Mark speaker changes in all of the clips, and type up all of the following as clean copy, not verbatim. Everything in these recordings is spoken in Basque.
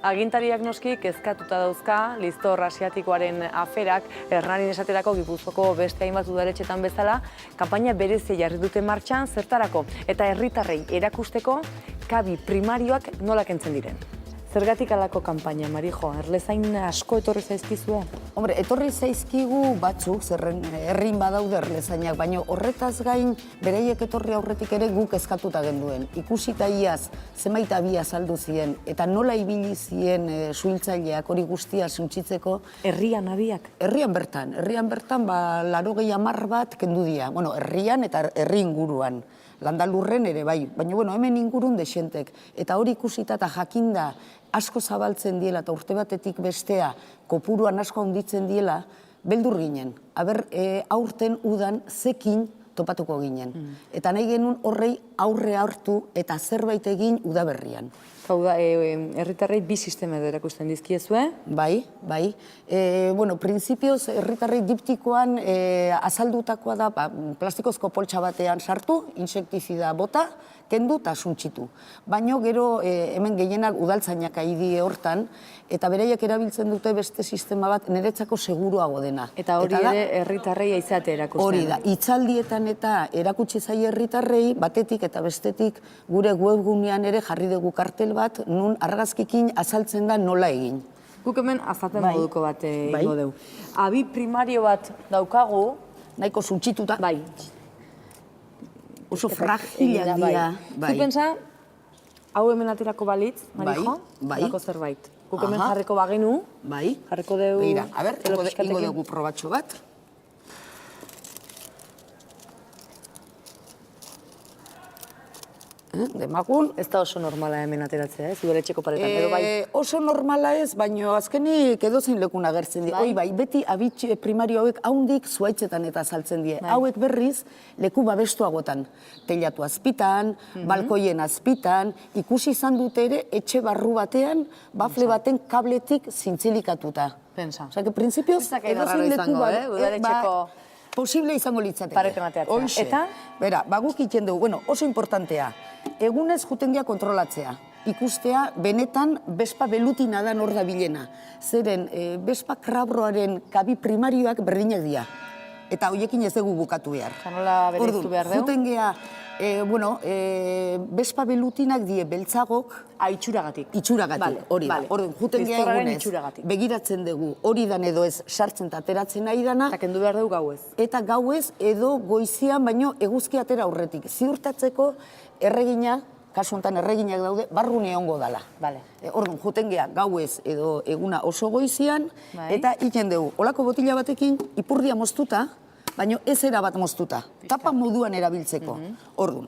Speaker 1: Agintariak noski kezkatuta dauzka, liztor asiatikoaren aferak, Hernanin esaterako Gipuzkoako beste hainbat udaletxetan bezala, kanpaina berezia jarri dute martxan zertarako eta herritarrei erakusteko kabi primarioak nola kentzen diren. Zergatik alako kanpaina, Marijo? Erlezain asko etorri zaizkizue?
Speaker 2: Hombre, etorri zaizkigu batzuk, zerren herrin badaude erlezainak, baina horretaz gain bereiek etorri aurretik ere guk eskatuta genduen. Ikusita iaz, zenbait abia saldu ziren, eta nola ibili ziren suhiltzaileak hori guztia suntsitzeko.
Speaker 1: Herrian abiak?
Speaker 2: Herrian bertan, 80 bat kendu dira. Bueno, herrian eta herri inguruan. Landalurren ere bai, baina hemen ingurun desentek. Eta hori ikusita eta jakinda asko zabaltzen diela eta urte batetik bestea kopuruan asko handitzen diela, beldur ginen. Aber, aurten udan zekin topatuko ginen. Eta nahi genuen horrei aurre hartu eta zerbait egin udaberrian.
Speaker 1: Hau da, herritarrei bi sistema edo erakusten dizkiezue?
Speaker 2: Bai. Printzipioz, herritarrei diptikoan azaldutakoa da plastikozko poltsa batean sartu, insektizida bota, kendu eta suntsitu. Baina gero hemen gehienak udaltzainak die hortan, eta beraiek erabiltzen dute beste sistema bat niretzako seguruago dena.
Speaker 1: Eta hori ere herritarrei aizate erakusten.
Speaker 2: Hori da, hitzaldietan eta erakutsi zaie herritarrei, batetik eta bestetik gure webgunean ere jarri dugu kartel bat, nun argazkikin azaltzen da nola egin.
Speaker 1: Guk hemen azaten moduko bat ingo dugu. Abi primario bat daukagu.
Speaker 2: Nahiko suntsituta.
Speaker 1: Bai.
Speaker 2: Oso fragilak dira.
Speaker 1: Zu pensa, hau hemen aterako balitz, Marijo?
Speaker 2: Bai.
Speaker 1: Lako zerbait. Guk hemen jarriko bagenu.
Speaker 2: Bai.
Speaker 1: Jarriko dugu...
Speaker 2: Begira, ingo dugu probatxo bat. Demagun.
Speaker 1: Ez da oso normala hemen ateratzea, ez? Udaletxeko paretan, edo bai?
Speaker 2: Oso normala ez, baina azkenik edozein lekun agertzen die. Bai, beti abitz primario hauek haundik zuaitzetan eta saltzen die. Hauek berriz leku babestuagotan. Teilatu azpitan, balkoien azpitan, ikusi izan dute ere etxe barru batean, bafle baten kabletik zintzilikatuta.
Speaker 1: Pensa.
Speaker 2: Osa, que prinsipioz edozein leku
Speaker 1: udaletxeko...
Speaker 2: Posible izango litzateke.
Speaker 1: Pareten ateatzea. Eta?
Speaker 2: Bera, guk iten dugu, oso importantea. Egunez jutengia kontrolatzea. Ikustea, benetan, bespa belutina da nor da bilena. Zeren, bespa krabroaren kabi primarioak berdinak dira. Eta hoiekin ez dugu bukatu behar.
Speaker 1: Zanola bereiztu behar dugu?
Speaker 2: Jutengea, bespa belutinak die beltzagok...
Speaker 1: Itxuragatik.
Speaker 2: Itxuragatik, hori da. Jutengea egunez, begiratzen dugu, hori dan edo ez sartzen eta ateratzen nahi dana.
Speaker 1: Eta kendu behar dugu gauez.
Speaker 2: Eta gauez edo goizian, baino eguzki atera aurretik. Ziurtatzeko erregina, kasu honetan erreginak daude, barrune ongo dala. Orduan, jutengea gauez edo eguna oso goizian, eta iten dugu, olako botila batekin, ipurdia moztuta, baina ez erabat moztuta, tapa moduan erabiltzeko. Orduan,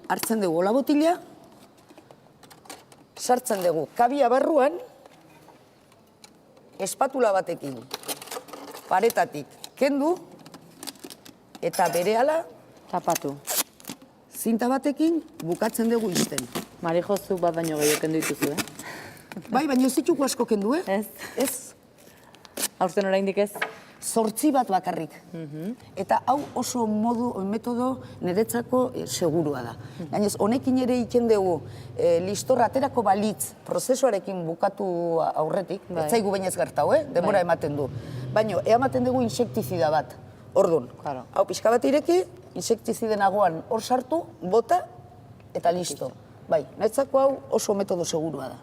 Speaker 2: hartzen dugu ola botila, sartzen dugu kabia barruan, espatula batekin, paretatik kendu, eta berehala,
Speaker 1: tapatu.
Speaker 2: Zinta batekin bukatzen dugu izten.
Speaker 1: Marijo, zu bat baino gehiago kendu dituzu,
Speaker 2: Bai, baina ez dituko asko kendu,
Speaker 1: Ez?
Speaker 2: Ez.
Speaker 1: Aurten oraindik ez?
Speaker 2: 8 bat bakarrik. Eta hau oso metodo niretzako segurua da. Gainez, honekin ere iken dugu listor aterako balitz prozesuarekin bukatu aurretik, ez zaigu bainez gertau, denbora ematen du. Baina, ematen dugu insektizida bat. Orduan, hau pixka bat ireki, insektiziden agoan hor sartu, bota, eta listo. Bai, niretzako hau oso metodo segurua da.